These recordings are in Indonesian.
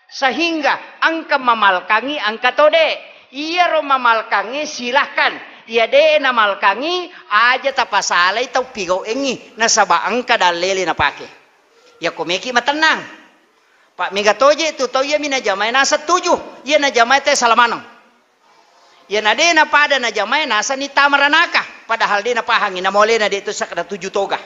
Sehingga angka mamalkangi angka tode. Iya ro mamalkangi silahkan. Iya de na malkangi aja tapasalay tau pigaw engi nasaba angka dalili na pake. Ya komeki matenang. Pak Megatoje itu tau ya mina jamai nasa 7. Ya na jamai teh salamanong. Ya na de na pada na jamai nasa ni tamaranaka. Padahal de na pahangi na mole na de itu sakada 7 toga.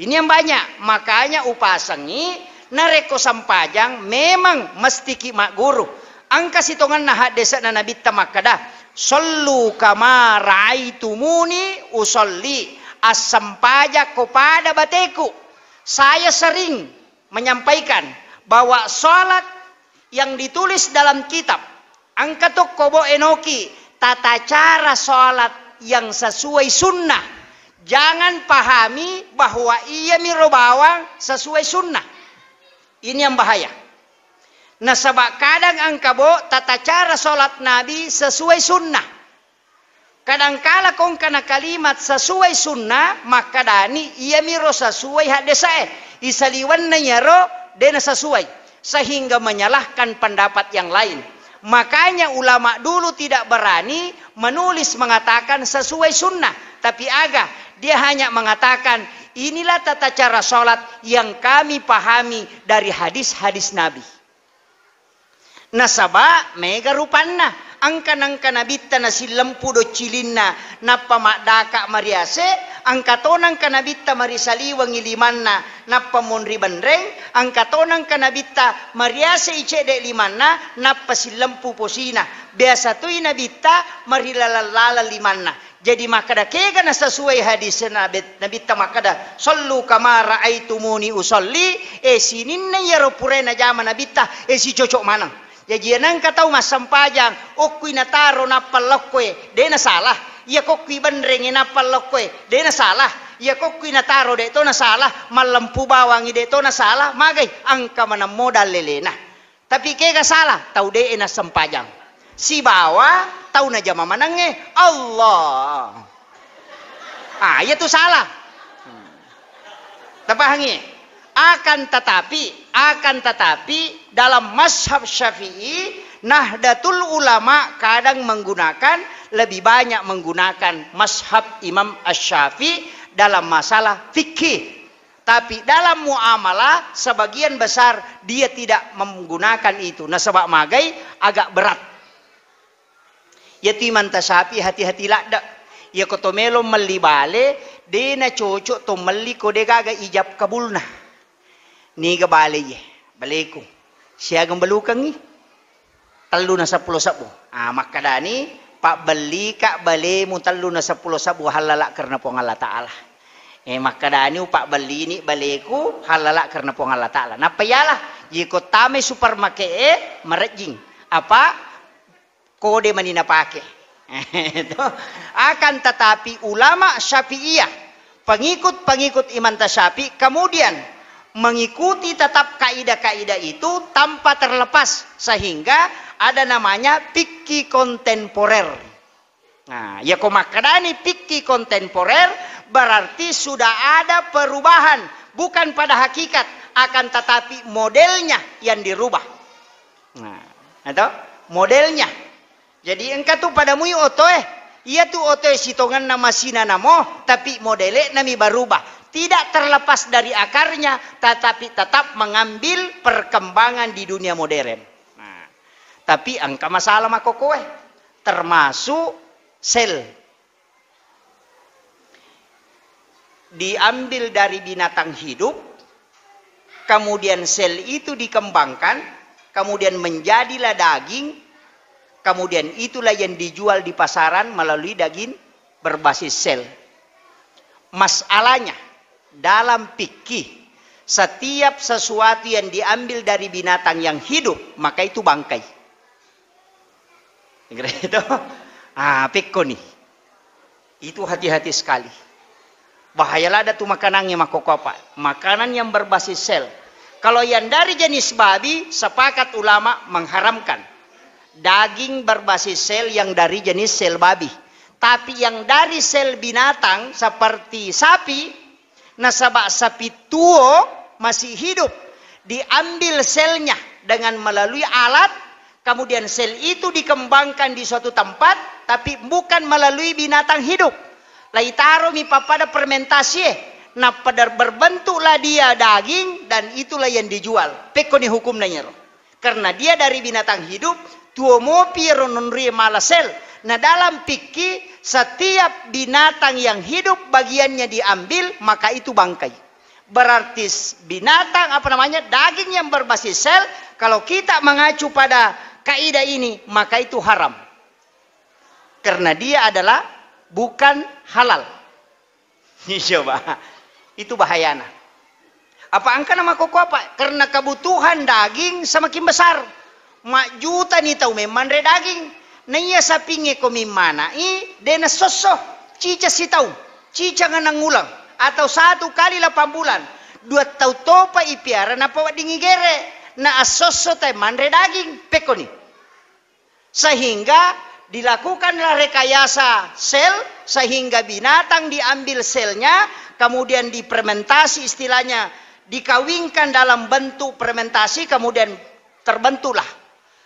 Ini yang banyak. Makanya upasangi nareko sampajang memang mesti kimak guru. Angka sitongan na desa na nabitta makada. Sallu kama ra'aitumuni usolli. As-sampaja kepada bateku. Saya sering menyampaikan bahwa sholat yang ditulis dalam kitab Angkatok Kobo Enoki, tata cara sholat yang sesuai sunnah. Jangan pahami bahwa ia mirobawang sesuai sunnah. Ini yang bahaya. Nah sebab kadang angkabo tata cara sholat Nabi sesuai sunnah. Kadangkala kong kana kalimat sesuai sunnah, maka dani ia miro sesuai hadesae. Isaliwan na nyaro dena sesuai. Sehingga menyalahkan pendapat yang lain. Makanya ulama dulu tidak berani menulis mengatakan sesuai sunnah. Tapi agak dia hanya mengatakan inilah tata cara sholat yang kami pahami dari hadis-hadis Nabi. Nasaba mega rupanna angka nabitta na silampu do cilinna nappa makdaka mariase angkatonang kanabitta marisaliwang ilimanna nappa monri bandreng angkatonang kanabitta mariase icede limanna nappa silampu posina biasa tu nabitta marilalala limanna. Jadi makada kega na sesuai hadis nabitta makada sallu kama raaitumuni usolli sininna yaro purena jama nabitta si cocok manang. Jadi nang katau mas sampajang okui nataro napal lokwe dena salah. Iya kokui bandreng napal lokwe dena salah. Iya kokui nataro de to na salah. Malampu bawang de to na salah. Magay angka mana modal lelena. Tapi kega salah tau de na sampajang. Si bawa tau na jama manange Allah. Iya tu salah. Tapahangi. Akan tetapi dalam mazhab Syafi'i Nahdlatul Ulama kadang menggunakan lebih banyak menggunakan mazhab Imam Asy-Syafi'i dalam masalah fikih. Tapi dalam muamalah sebagian besar dia tidak menggunakan itu. Nah sebab magai agak berat. Ya timan tasapi hati-hati lakda. Ya kotomelo melibale dena cocok to meli kode gaga ijab kabulna. Ni ga bale ye baleku siya gang balukang ni talo na 10 sabu makadani pak beli kak bale mo talo na 10 sabu halala karena po Allah taala makadani pak beli ni baleku halala karena po Allah taala napayala yiko tame supermarket marejing apa kode manina pake itu akan tetapi ulama Syafi'iyah pengikut Imam Syafi'i kemudian mengikuti tetap kaidah-kaidah itu tanpa terlepas sehingga ada namanya fikih kontemporer. Nah, ya komakadani fikih kontemporer berarti sudah ada perubahan bukan pada hakikat akan tetapi modelnya yang dirubah. Nah, atau modelnya. Jadi engkau tu pada mui otoe, ia tu otoe sitongan nama sina namo tapi modele nami berubah. Tidak terlepas dari akarnya, tetapi tetap mengambil perkembangan di dunia modern. Nah, tapi angka masalah makokoe, termasuk sel. Diambil dari binatang hidup, kemudian sel itu dikembangkan, kemudian menjadilah daging, kemudian itulah yang dijual di pasaran melalui daging berbasis sel. Masalahnya, dalam fikih setiap sesuatu yang diambil dari binatang yang hidup maka itu bangkai. Itu fikih nih. Itu hati-hati sekali. Bahayalah ada tuh makanannya makokopa. Makanan yang berbasis sel. Kalau yang dari jenis babi sepakat ulama mengharamkan daging berbasis sel yang dari jenis sel babi. Tapi yang dari sel binatang seperti sapi, nasabak sapi tua masih hidup, diambil selnya, dengan melalui alat, kemudian sel itu dikembangkan di suatu tempat, tapi bukan melalui binatang hidup. Lai taruh mi pada fermentasi, nah pada berbentuklah dia daging dan itulah yang dijual. Pekoni hukum nanya. Karena dia dari binatang hidup, tuo mopi rononri malasel. Nah dalam fikih setiap binatang yang hidup bagiannya diambil maka itu bangkai. Berarti binatang daging yang berbasis sel, kalau kita mengacu pada kaidah ini maka itu haram. Karena dia adalah bukan halal. Ini coba. Itu bahayana. Apa angka nama koko apa? Karena kebutuhan daging semakin besar. Mak juta nih tahu memang daging. Naya sapinge ko mimana dena soso cica si tahu cica nganang ulang atau 1 kali 8 bulan 2 tahun topa ipiara na pawa dingigere na asoso tay mandre daging pekoni sehingga dilakukanlah rekayasa sel sehingga binatang diambil selnya kemudian difermentasi istilahnya dikawinkan dalam bentuk fermentasi kemudian terbentuklah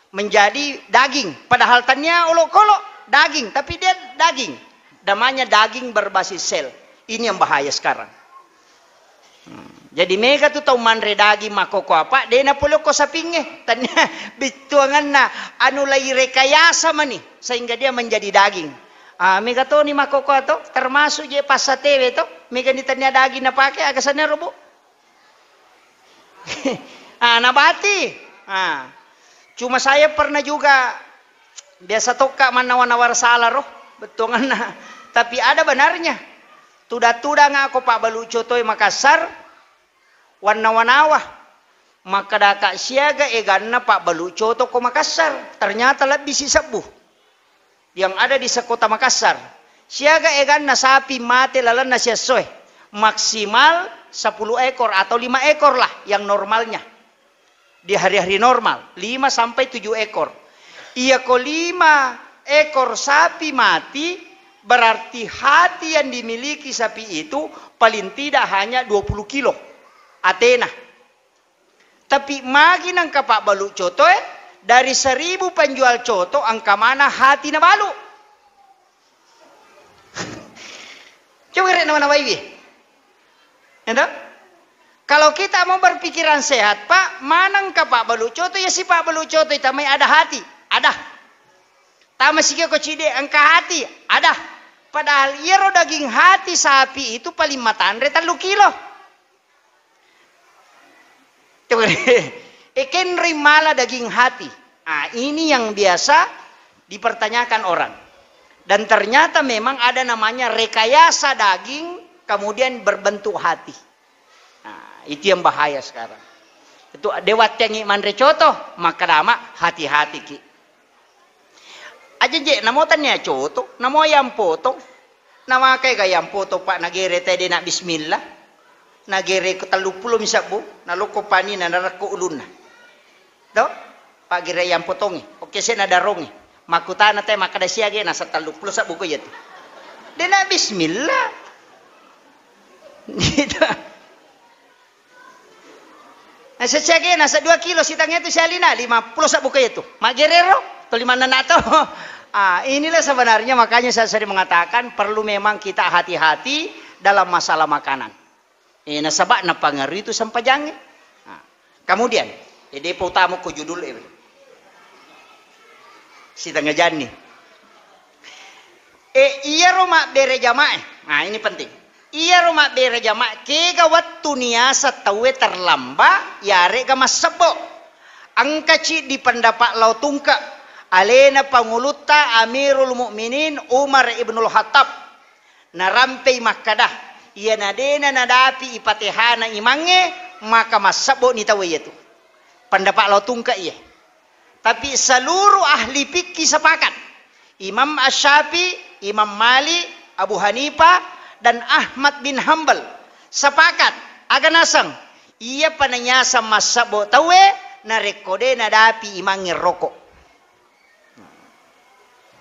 menjadi daging. Padahal tanya olok-olok daging, tapi dia daging. Namanya daging berbasis sel. Ini yang bahaya sekarang. Jadi mereka tuh tahu mandre daging makoko apa, dia na polo ko sapinge. Tanya bituangan na anu lagi rekayasa mani sehingga dia menjadi daging. Mereka tuh ni makoko atau termasuk je pasatewe tuh. Mereka ni tanya daging na pakai agasannya robo. Nabati. Cuma saya pernah juga biasa toka manawar salah roh betul nah. Tapi ada benarnya. Tuda-tuda ngako Pak Baluco toy Makassar warna-wanawah. Maka daka siaga eganna Pak Baluco to ko Makassar. Ternyata lebih si sebuh yang ada di sekota Makassar. Siaga eganna sapi mati lalana sia soe. Maksimal 10 ekor atau 5 ekor lah yang normalnya. Di hari-hari normal 5 sampai 7 ekor. Iya ko 5 ekor sapi mati berarti hati yang dimiliki sapi itu paling tidak hanya 20 kilo Athena. Tapi magi nang Pak Balu coto dari 1000 penjual coto angka mana hati na balu. Coba rek nama ibi. Entah? Kalau kita mau berpikiran sehat, Pak, manang ka Pak Balucoto ya si Pak Balucoto itu may ada hati, ada. Tama sige ko cide angka hati, ada. Padahal iro daging hati sapi itu paling matandre 3 kilo. Eken rimala daging hati. Ini yang biasa dipertanyakan orang. Dan ternyata memang ada namanya rekayasa daging kemudian berbentuk hati. Itu yang bahaya sekarang. Itu dewat yang mandre coto, maka nama hati-hati ki. Aja je namo tanya coto, namo yang potong. Nama kay gayam poto Pak nagere tadi nak bismillah. Nagere ko 30 misabu, naloko pani na narako ulun na. Do? Pak gira yang potongi. Oke saya nadarongi. Makutana teh makada siage nasa 30 sabu ko yatu. Dena bismillah. Gitu. Nasa siya nasa 2 kilo sitangnya itu sialina 50 sa buka itu. Magerero, to 5 nanato. Inilah sebenarnya makanya saya sering mengatakan perlu memang kita hati-hati dalam masalah makanan. Nasabak na pangaruh itu sampai jangan. Kemudian, ide utama ko judul ini. Sitangnya jani. Iya rumah bere jamaah. Nah, ini penting. Iya rumah bere jamaah kega waktu niasa tawe terlamba yare gama sebo angka ci di pendapat lau tungka alena panguluta Amirul Mukminin Umar ibnul Khattab narampe makadah iya nadena nadapi ipatehana imange maka masebo ni tawe itu pendapat lau tungka iya tapi seluruh ahli fikih sepakat Imam Asy-Syafi'i Imam Malik Abu Hanifah dan Ahmad bin Hanbal sepakat agan asang ia pananyasa masabo tawe na rekode na dapi imangi rokok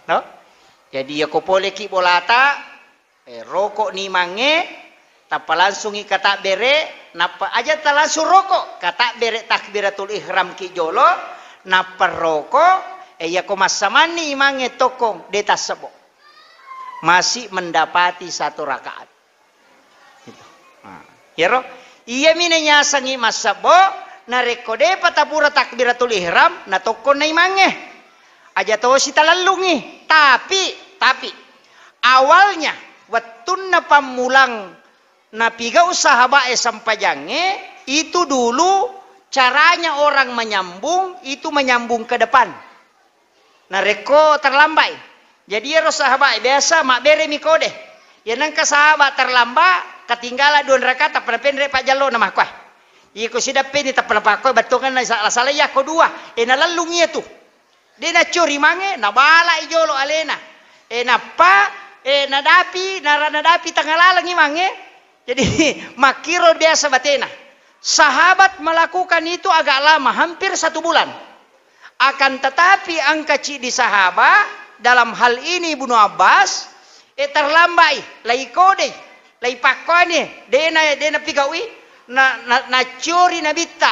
no? Jadi ya ko pole ki bolata rokok ni mange Tapa langsung kata bere, napa aja ta langsung rokok. Kata bere takbiratul ihram ki jolo, napa rokok, ya ko masamani imange tokong deta sebo. Masih mendapati 1 rakaat. Gitu. Nah, ya roh, iya minenya sangi masabo, narekode patapura takbiratul ihram, na tokong na imange. Aja to si talalungi, tapi awalnya wattun na pamulang napiga usaha bae sampajange itu dulu caranya orang menyambung itu menyambung ke depan. Nah reko terlambai. Jadi ya sahabat biasa mak bere mikode. Ya nang ka sahabat terlambat ketinggalan 2 rakaat tak pernah pendre pak jalo nama kuah. Iko sida peni tak pernah pak kuah batongan na salah ya ko 2. Nalalung itu. Dia na curi mange na bala ijolo alena. Napa nadapi nadapi tangalalang imange. Jadi makiro biasa batena. Sahabat melakukan itu agak lama, hampir 1 bulan. Akan tetapi angka di sahabat dalam hal ini Ibnu Abbas terlambai, lai kode, lai pakone, dena pigawi, na curi nabita,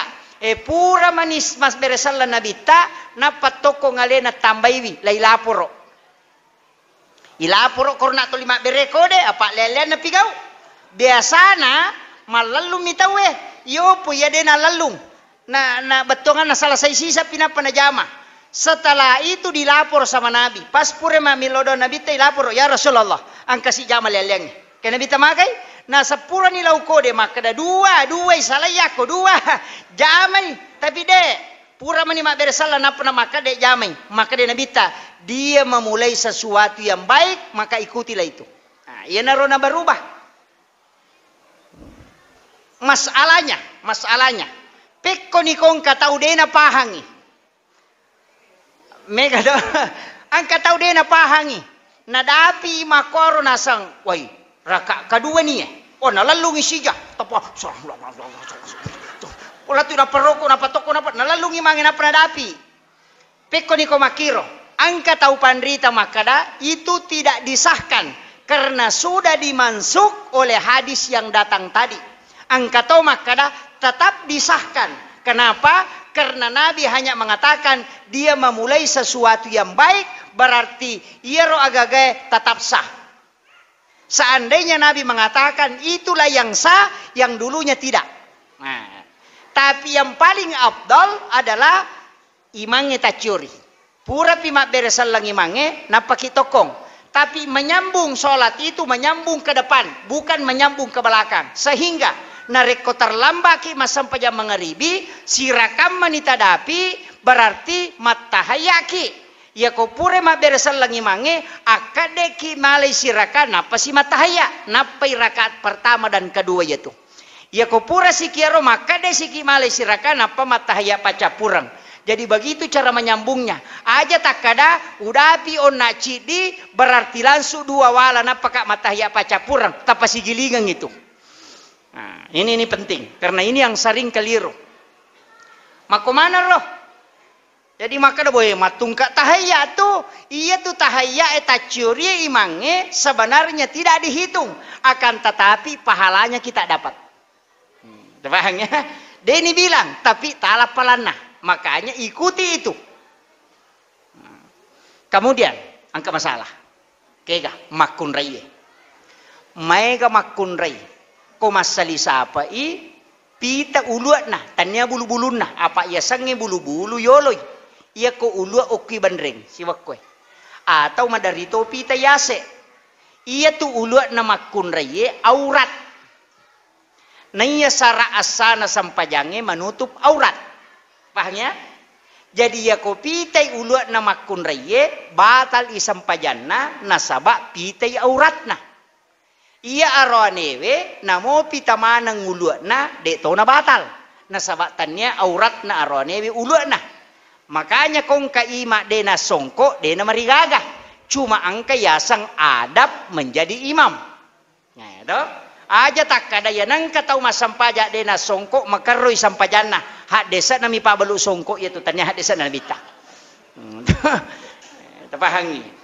pura manis mas beresalla nabita, na patoko ngalena tambaiwi, lai laporo. Ilaporo korna to 5 bere kode, apa lelen na pigau. Biasana malalum mitawe yo po ya dena lalung na betongan na selesai sisa pinapanajama. Setelah itu dilapor sama Nabi pas pure mamilodo Nabi te lapor ya Rasulullah ang kasi jama leleng kena bita makai na sapura ni lauko de makada dua salayako 2 jamai tapi de pura mani mak beresala na pernah maka de jamai maka de nabita dia memulai sesuatu yang baik maka ikutilah itu. Nah, ia narona berubah. Masalahnya pekko ni kong katau dena pahangi mega do ang katau dena pahangi nadapi makoro nasang wai raka kedua ni nalalungi sija tapa ola tu na peroko na patoko na nalalungi mangin na nadapi pekko ni ko makiro ang katau pandrita makada itu tidak disahkan karena sudah dimansuk oleh hadis yang datang tadi. Angkato makada tetap disahkan. Kenapa? Karena Nabi hanya mengatakan dia memulai sesuatu yang baik berarti iero agage tetap sah. Seandainya Nabi mengatakan itulah yang sah, yang dulunya tidak. Nah, tapi yang paling afdal adalah imange tacuri. Pura pimak beresal lang imange napakitokong. Tapi menyambung sholat itu menyambung ke depan, bukan menyambung ke belakang. Sehingga nareko terlambaki sampai jam mengeribi sirakam manitadapi berarti matahayaki ya ko pure ma beresal langi mange akadeki malai sirakan napa si matahaya napa rakaat pertama dan kedua yaitu ya ko pura sikiaro maka de siki malai sirakan napa matahaya pacapurang. Jadi begitu cara menyambungnya aja tak kada udapi onna cidi berarti langsung 2 wala napa kak matahaya pacapurang tapa si gilingan itu. Nah, ini penting karena ini yang sering keliru. Mako mana roh? Jadi maka dah boleh matung ka tahayya tu, iya tu tahayya eta curi imange sebenarnya tidak dihitung, akan tetapi pahalanya kita dapat. Paham ya? Dia ini bilang, tapi talap palana, makanya ikuti itu. Kemudian angka masalah, kega makun rai, mega makun rai. Ko masali sapa pita uluat nah tanya bulu-bulu nah apa ia sange bulu-bulu yoloy ia ko ulua oki bandreng siwak kue atau madarito pita yase ia tu uluat na makun raye aurat na iya sara asana sampajange menutup aurat pahanya jadi ia ko pitai uluat na makun raye batal isampajanna nasaba pitai aurat nah iya arwanewe namo pitamanang uluatna de to na batal nasabatannya aurat na arwanewe uluatna makanya kong kaima de na songko de na marigaga cuma angka yasang adab menjadi imam nah do aja tak kada yanang katau masampaja de na songko makaroi sampajana hak desa nami pabalu songko itu tanya hak desa na bita tapahangi.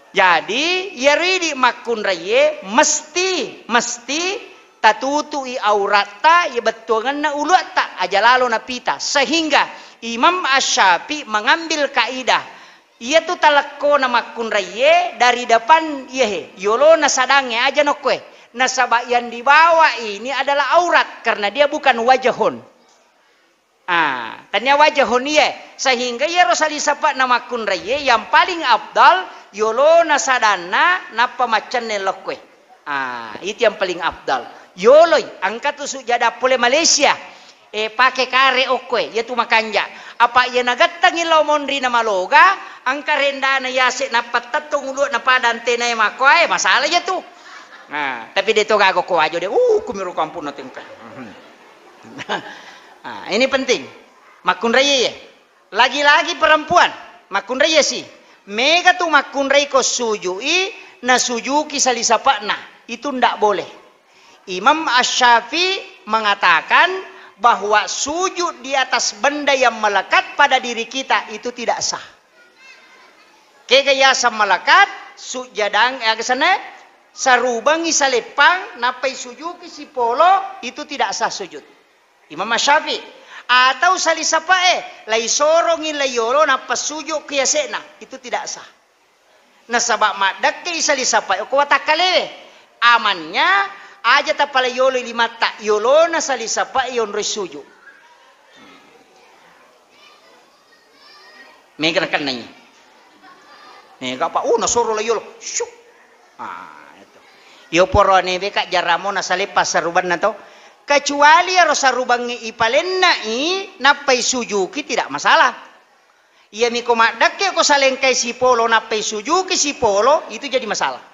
Jadi yari di makun raye mesti tatutui aurata ya betuangan na ulata aja lalu na pita. Sehingga Imam Asy-Syafi'i mengambil kaidah ia tu talakko na makunraye dari depan iya yolo na sadangnya aja nokwe. Nasabah yang dibawa ini adalah aurat karena dia bukan wajahun. Tanya wajahun iya sehingga ya rosali sapa nama kunraye yang paling abdal yolo na sadana na pamacan nelokwe. Itu yang paling abdal. Yoloy angkat tu sujada pole Malaysia. Pakai kare okwe yaitu makanja. Apa ia nagatang ilaw mondri na maloga ang karenda na yasi na patatong ulo na padante na makoy masalah ya tu. Tapi dito gago ko ajo dia kumiru kampun natin ka. Ini penting. Makunraye ya. Lagi-lagi perempuan makunraye sih. Mega tu makunray ko sujui na sujuki salisapa na. Itu ndak boleh. Imam Asy-Syafi'i mengatakan bahwa sujud di atas benda yang melekat pada diri kita itu tidak sah. Kegaya melekat sujadang sana sarubang isalepang napai sujuki si polo itu tidak sah sujud. Imam Asy-Syafi'i atau salisapa lai sorongin lai yolo napa sujud kiasena itu tidak sah. Nasabak madak ke salisapa ko watakale amannya aja tapala yolo limata yolo na salisapa yon resuju. Mega kan nanya. Mega apa? Nasoro la yolo. Syuk. Itu. Yo poro ne beka jaramo na salipas saruban na to. Kecuali aro sarubang ipalenna napai sujuki tidak masalah. Iya mi komadak ke ko salengkai si polo napai sujuki si polo itu jadi masalah.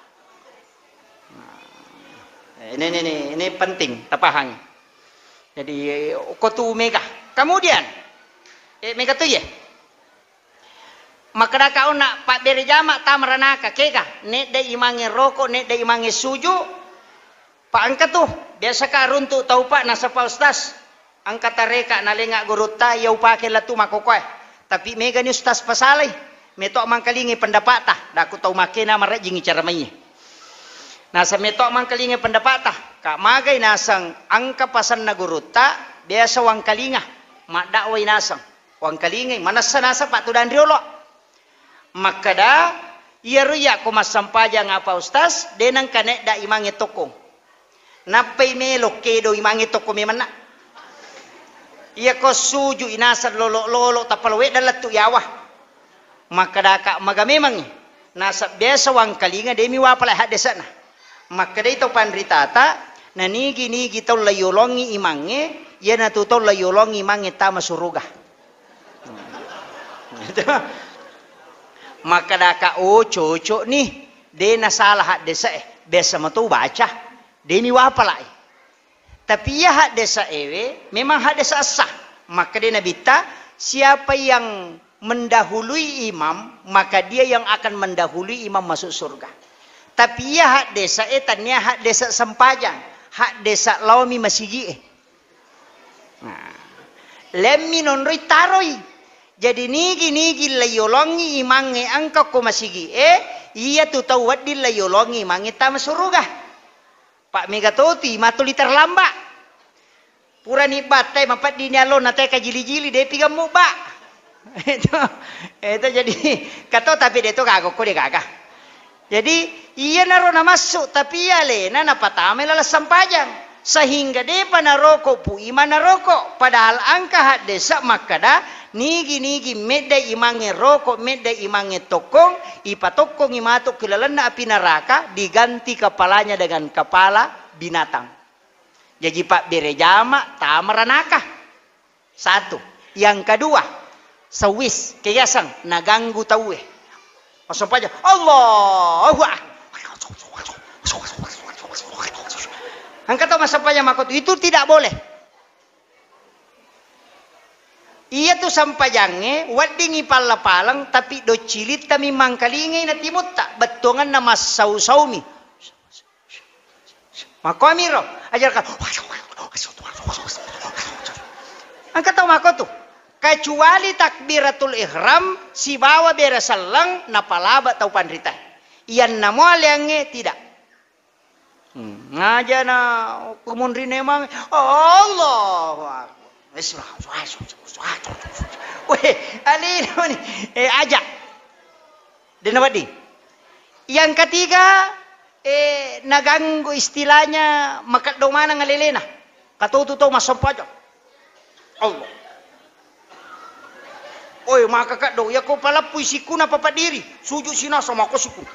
Ini penting tapahang. Jadi kotu mega. Kemudian mega tu ya. Maka kau nak pak berjama tamranaka keka ne de imange rokok ne de imange suju. Pak angkat tuh biasa ka runtu tau pak nasa pa ustaz. Angkat tareka nalenga guruta yau pakai latu makokoy. Tapi mega ni ustaz pasalay. Metok mangkalingi pendapat tah. Daku tau makena marak jingi cara mainnya. Nasa metok mangkalingi pendapat tah. Kak magay nasang angka pasan na guruta biasa wang kalinga. Mak dakway nasang. Wang kalingay manasa nasa patudan riolo. Makada iya ruya ko masampaja nga pa ustaz denang kanek da imangi tokong. Napay melo kedo imangi toko memana. Iya ko suju inasar lolo tapalwe dalatu yawa. Makada ka magamemang nasa biasa wang kalinga demi wapala hadesa na. Makada ito panritata nanigi tau layolongi imange ya natutol layolongi imange tama suruga. Maka daka cocok nih de nasalah hak desa biasa matu baca demi wapalai tapi ya hak desa memang hak desa sah maka dia nabita siapa yang mendahului imam maka dia yang akan mendahului imam masuk surga tapi ya hak desa tanya hak desa sempajang hak desa lawmi masigi lemmi nonroi taroi. Jadi nigi layolongi imange angka ko masigi iya tu tawad di layolongi imange tama suruga. Pak Megatoti matuli terlamba. Pura ni batai mapat di nyalo natai kajili-jili de piga muba. Itu jadi kato tapi de to gago ko de gaga. Jadi iya naro na masuk tapi iya lena na patame lala sampajang. Sehingga de panaroko pu iman naroko padahal angka hak desa makada nigi meda imange rokok meda imange tokong ipatokong imatok kilalan na api neraka diganti kepalanya dengan kepala binatang. Jadi Pak Berejama tamaranaka. Satu. Yang kedua, sawis kayasang naganggu tawe. Masuk aja. Allahu Akbar. Angkat tahu masa payah makot itu tidak boleh. Iya tu sampajange wadingi pala-palang tapi do cilit kami mangkalingi na timut tak betongan nama sau-saumi. Makomiro ajarkan. Angkat tahu makot tu. Kecuali takbiratul ihram si bawa berasalang napalaba tau pandrita. Iyan namo aliange tidak. Ngaja na kumundri nemang Allah. Weh, alin ni ajak. Dan apa di? Yang ketiga naganggu istilahnya makat do mana ngalilena. Katututo masampaja. Allah. Oi maka kak do ya ko pala puisiku na papadiri. Sujud sina sama ko siku.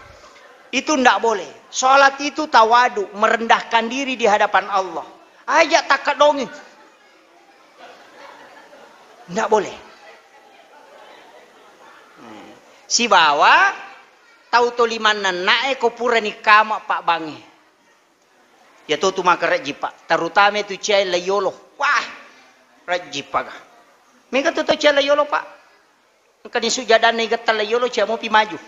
Itu ndak boleh. Salat itu tawadu, merendahkan diri di hadapan Allah. Ajak tak dongi. Ndak boleh. Si bawa tahu to liman nae ko pura ni kama pak bange. Ya to tu maka rajib pak. Terutama tu cai layolo. Wah, rajib pak. Mega tu cai layolo pak. Kan sujadan ni gatal layolo cai mau pi maju.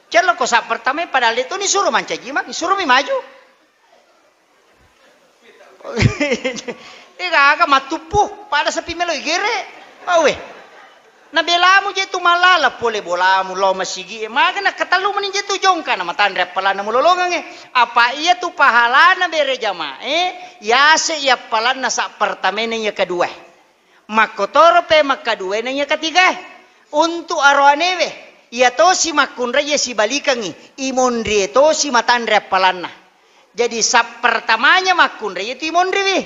Calo ko sa pertama padahal itu ni suruh mancaji mak, suruh mi maju. Ika matupuh pada sepi melo igere. Awe. Na belamu je tu malala pole bolamu lo masigi. Maka na katalu manin je tu jongka na matandre palana mulolongan apa iya tu pahalana bere jama ya se ya palana sa pertama nya kedua. Makotoro pe makadua nya ketiga. Untuk arwanewe ya to si makunra ya si balikangi imondri to si matandre palana. Jadi sa pertamanya makunra itu imondri we.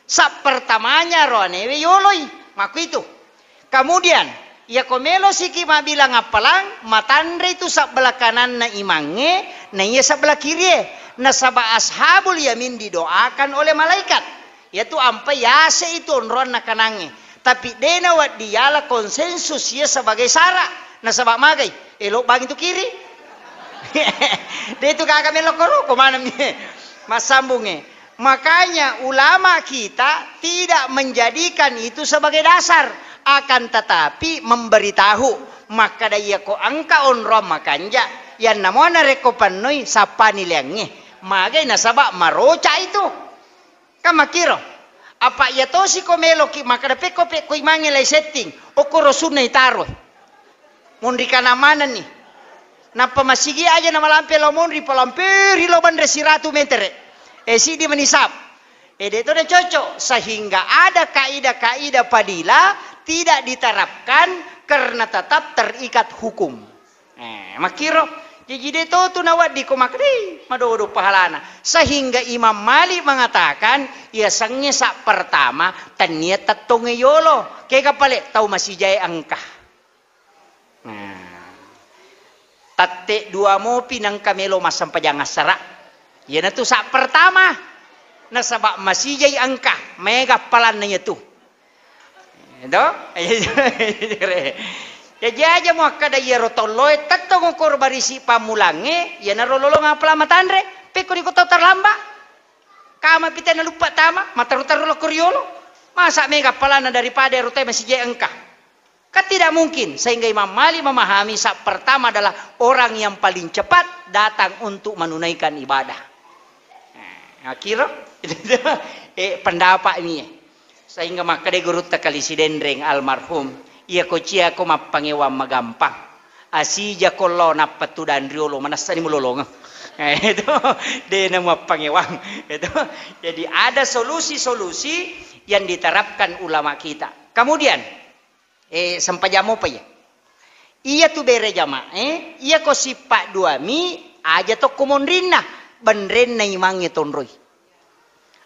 Sa pertamanya arwanewe yoloi maku itu. Kemudian, ya komelo siki bilang apalang, matandre itu sebelah kanan na imange, na iya sebelah kiri. Na saba ashabul yamin didoakan oleh malaikat. Yaitu ampa yase itu onron na kanange. Tapi dena wat diala konsensus ya sebagai sara. Na saba magay, elok bang itu kiri. Dia itu kakak melokoro, kemana masambungnya. Makanya ulama kita tidak menjadikan itu sebagai dasar. Akan tetapi memberitahu maka daya ko angka onrom makanja yan namona reko panoi sapani liangnya magay nasaba maroca itu kamakiro apa ya to si komelo ki maka dape ko pe ko imangilay setting o korosun na itaro mondri kana mana ni napa masigi aja na malampe lo mondri palamperi lo bandre siratu meter si di manisap itu na cocok sehingga ada kaidah-kaidah padila tidak diterapkan karena tetap terikat hukum. Makiro jadi itu tu nawat di komakri madodo pahalana sehingga Imam Malik mengatakan ya sangnya sak pertama tania tatonge yolo kaya kapale tahu masih jaya angka. Tate dua mo pinang kamelo masam pajangas sara. Ya na tu sak pertama nasabak masih jaya angka mega palan na tu. Itu, ya aja mau kada ya rotoloy, tato ngukor barisi pamulange, ya narololo ngapala matandre, peko di kota terlamba, kama pita na lupa tama, mataru-taru kuriolo, masa mega palana daripada rotai masih jaya engkah, kan tidak mungkin, sehingga Imam Malik memahami sak pertama adalah orang yang paling cepat datang untuk menunaikan ibadah. Akhirnya, pendapat ini. Sehingga maka de guru takali si dendreng almarhum ia kocia ko mapangewa magampang asija kollo na patudan riolo manasani mulolong itu de na mapangewang itu jadi ada solusi-solusi yang diterapkan ulama kita kemudian sampajamo pa ya iya tu bere jama iya ko sipak dua mi aja to kumondrina bandren na imangi tonroy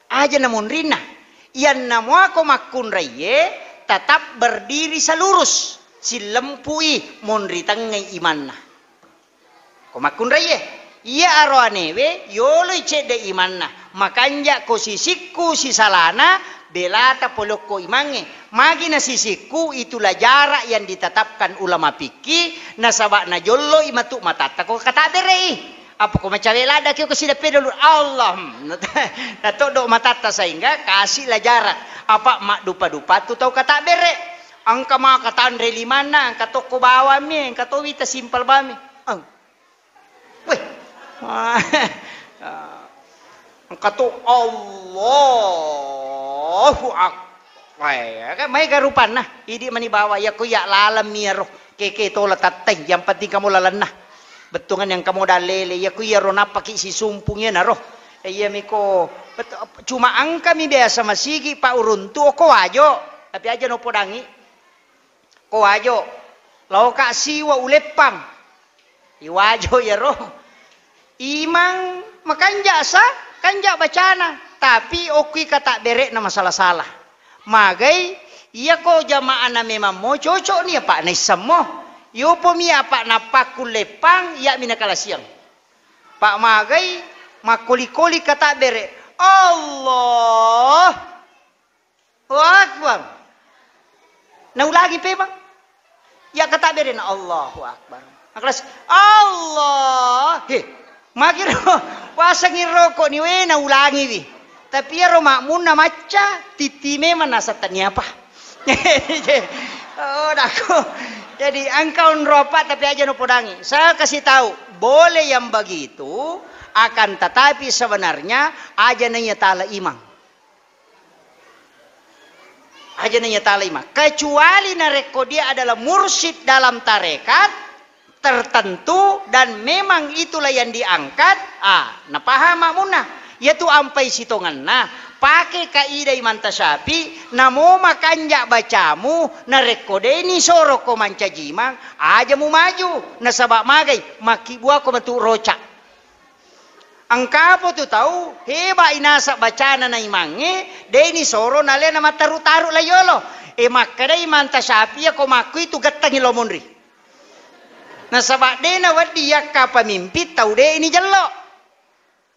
aja na mondrina yang nama ko makun raye tetap berdiri selurus si lempui mondri tangai imanna ko makun raye iya arwanewe yolo cede imanna makanya ko sisiku si salana belata polok ko imange magina sisiku itulah jarak yang ditetapkan ulama fikih nasabak na jollo imatu matata ko kata berei apa ko macawela ada kyo kasi dape dulu Allah nato do matata sehingga kasihlah jarak apa mak dupa-dupa tu tahu kata bere angka ma kata andre limana angka to ko bawa mi angka to wita simpel bami weh angka to Allahu akbar kan mai garupan nah idi mani bawa ya ko ya lalam miro keke to latatay yang penting kamu lalanah betungan yang kamu dalele ya ku ya rona paki si sumpungnya naroh Iya miko cuma angka mi biasa masigi pak uruntu ko ajo tapi aja no podangi ko ajo lau kak siwa ulepang iwajo ya roh imang makanja sa kanja bacana tapi okui kata berek na masalah salah magai iya ko jamaah na memang mo cocok nih pak naisamo yo po mi apa na pakul lepang ya minakala siang pak magai makuli-kuli kata berek Allah Akbar nah lagi pe bang ya kata berek na Allahu Akbar kelas Allah makir pasang rokok ni we na ulangi wi tapi ya makmun na maca titime manasatnya apa oh dako jadi engkau nropat tapi aja no podangi saya kasih tahu boleh yang begitu akan tetapi sebenarnya aja nanya tala imam aja nanya tala imam kecuali nareko dia adalah mursyid dalam tarekat tertentu dan memang itulah yang diangkat nah paham makmunah yaitu ampai sitongan nah pakai kaidah iman tasyafi namo makanja bacamu na rekodeni soro ko mancajimang aja mu maju na sabak magai maki buah ko matu roca angka po tu tahu heba inasa bacana na imange deni soro na le na mataru-taru layolo makada iman tasyafi ko makui tu gatangi lomonri nah sabak dena wadiyak ka pamimpit tahu deh ini jelok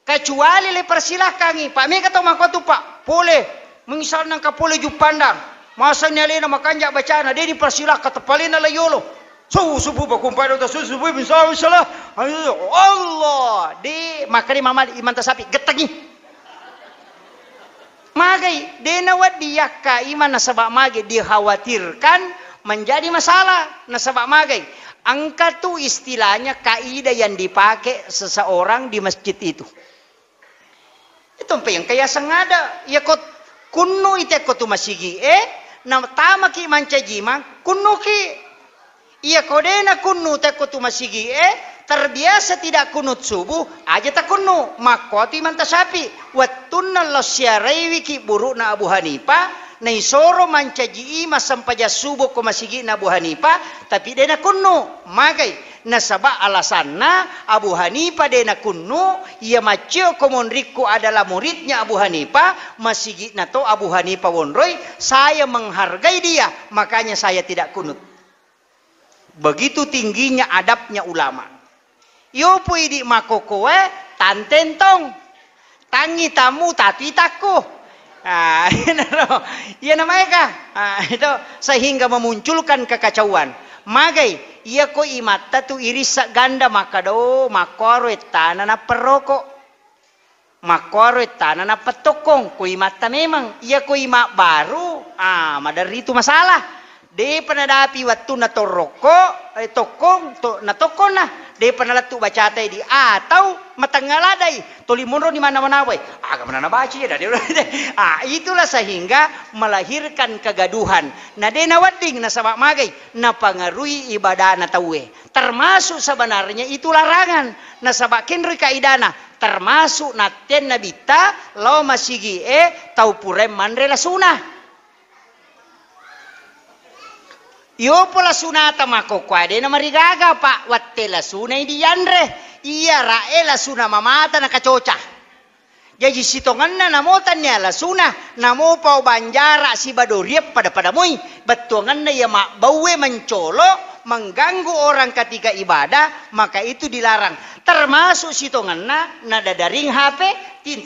kecuali le persilahkan pak me kata mako tu pak boleh mengisal nang kapole ju pandang masa nyale na makanja bacana deh dipersilah katepalina layolo subuh bakumpai do subuh insyaallah Allah di makari mama iman tasapi getangi magai dena wadiyak ka iman nasabak magai dikhawatirkan menjadi masalah nasabak magai angka tu istilahnya kaidah yang dipakai seseorang di masjid itu yang kaya sengada ya kot kunno ite kotu masigi na tama ki mancajimang kunno ki iya kodena kunno te kotu masigi terbiasa tidak kunut subuh aja tak kunno makoti mantasapi wattunna lasyaraiwi ki buruna Abu Hanifah naisoro mancaji ima sampaja subuh ko masigi na Abu Hanifah tapi dena kunno magai nasaba alasanna Abu Hanifah dena kunno ia macio komonriku adalah muridnya Abu Hanifah masigi na to Abu Hanifah wonroy saya menghargai dia makanya saya tidak kunut begitu tingginya adabnya ulama yo puidi makokoe tantentong tangi tamu tati taku iya namanya kah itu sehingga memunculkan kekacauan magai iya ko imata tu irisa ganda makado makoro etana na perokok makoro etana na petokong ko imata memang iya ko ima baru madari itu masalah de penadapi waktu na toroko tokong to na tokon na de penalatu baca tadi atau matanggaladai tolimonro di mana-mana boy agak mana baca ya itulah sehingga melahirkan kegaduhan nah de nawading na sabak magai na pangarui ibadah na tawe termasuk sebenarnya itu larangan na sabak kinri kaidana termasuk naten nabita lo masigi tau purem mandrela sunah yo pola sunata makokwade na marigaga pak wattela sunai di yandre iya rae la suna mamata na kacoca jadi sitongan na namotannya la suna namo pau banjara si badoriep pada mui betuangan na ya mak bawe mencolo mengganggu orang ketika ibadah maka itu dilarang termasuk sitongan na dadaring HP tin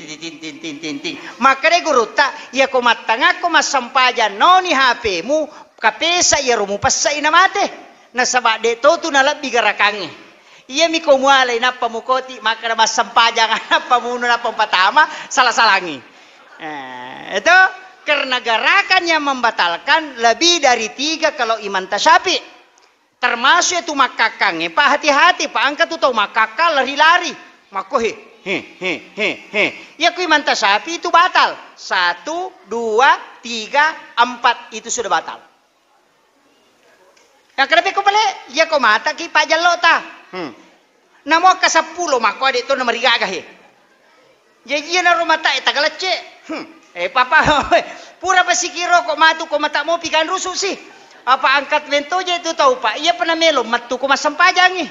maka de guruta ya ko matanga ko masampaja noni HP-mu kapesa ya rumu passa ina mate na sabak de to tu na labbi garakange iya mi ko mualay na pamukoti maka na masampajang na pamuno na pampatama salah-salangi itu karena gerakan yang membatalkan lebih dari 3 kalau iman tasyafi termasuk itu makakange pak hati-hati pak angkat tu tahu makaka lari-lari mako ya ku iman tasyafi itu batal 1 2 3 4 itu sudah batal. Yang kenapa ko balik? Ya ko mata ki pajalo ta. Namo ka 10 mako adik to na marigagah Jadi na rumah tak tagalace. Papa, pura pasikiro kok matu ko mata mo pikan rusuh sih. Apa angkat bento je itu tahu Pak. Iya pernah melo matu ko masampajangi.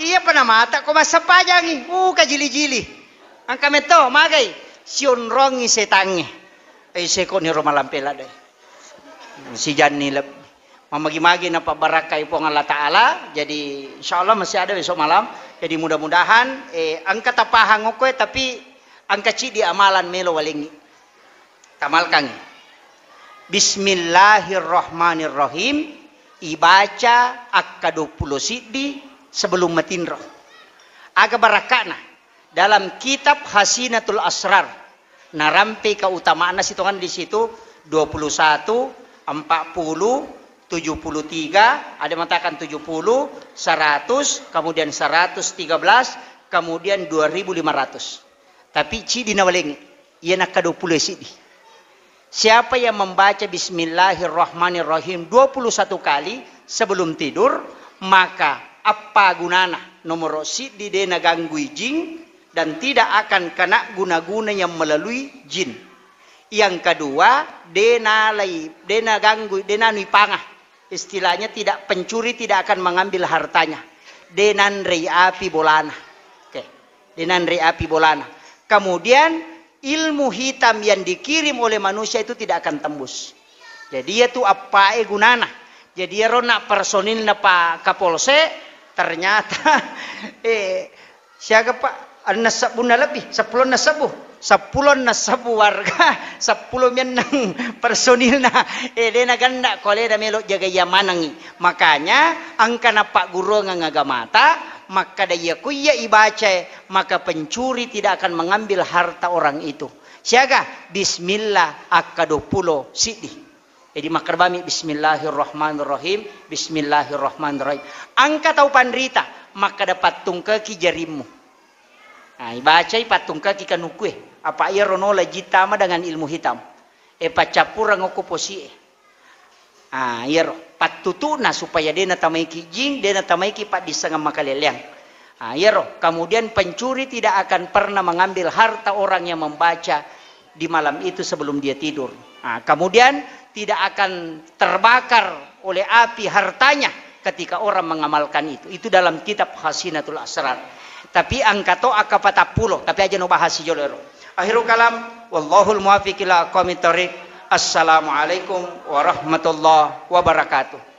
Iya pernah mata ko masampajangi. Kajili-jili. Angka meto magai sion rongi setange. Seko ni rumah lampela deh. Si Jani leb mamagi-magi na pabarakai po ng Allah Ta'ala. Jadi insyaallah masih ada besok malam. Jadi mudah-mudahan angka tapahang ko tapi angka ci di amalan melo walingi. Tamalkan. Bismillahirrahmanirrahim. Ibaca akka-20 siddi sebelum matinro. Aga barakana dalam kitab Hasinatul Asrar. Narampe keutamaan situngan di situ 21, 40, 73, ada mengatakan 70, 100, kemudian 113, kemudian 2500. Tapi cidi nawalengi, ia nak 20 sidi. Siapa yang membaca Bismillahirrahmanirrahim 21 kali sebelum tidur, maka apa gunana nomor sidi dena ganggu jin dan tidak akan kena guna-guna yang melalui jin. Yang kedua, dena ganggu, dena nui pangah. Istilahnya tidak pencuri tidak akan mengambil hartanya. Denan rei api bolana. Oke. Denan rei api bolana. Kemudian ilmu hitam yang dikirim oleh manusia itu tidak akan tembus. Jadi itu apa gunana? Jadi rona personil na Pak Kapolsek ternyata siaga Pak nasab na lebih 10 nasabu warga 10 menang personil na dena ganda kole da melo jaga yamanangi. Makanya angka na Pak Guru ngagamata maka daya kuya ibaca maka pencuri tidak akan mengambil harta orang itu. Siaga bismillah akka-20 sidi. Jadi makarbami bismillahirrahmanirrahim, bismillahirrahmanirrahim. Angka tau pandrita maka dapat tungkaki jarimu. Nah, ibaca patung kaki kanukue. Apa ia ronola jitama dengan ilmu hitam. Pacapura ngokoposi. Ah, iya ro. Patutuna supaya dena tamaiki jing, dena tamaiki pat disangam makaleliang. Ah, iya ro. Kemudian pencuri tidak akan pernah mengambil harta orang yang membaca di malam itu sebelum dia tidur. Ah, kemudian tidak akan terbakar oleh api hartanya ketika orang mengamalkan itu. Itu dalam kitab Hasinatul Asrar. Tapi angkato akapatapulo. Tapi aja no bahas jolero. Akhirul kalam. Wallahul muwafiq ila aqwamit thoriq. Assalamualaikum warahmatullahi wabarakatuh.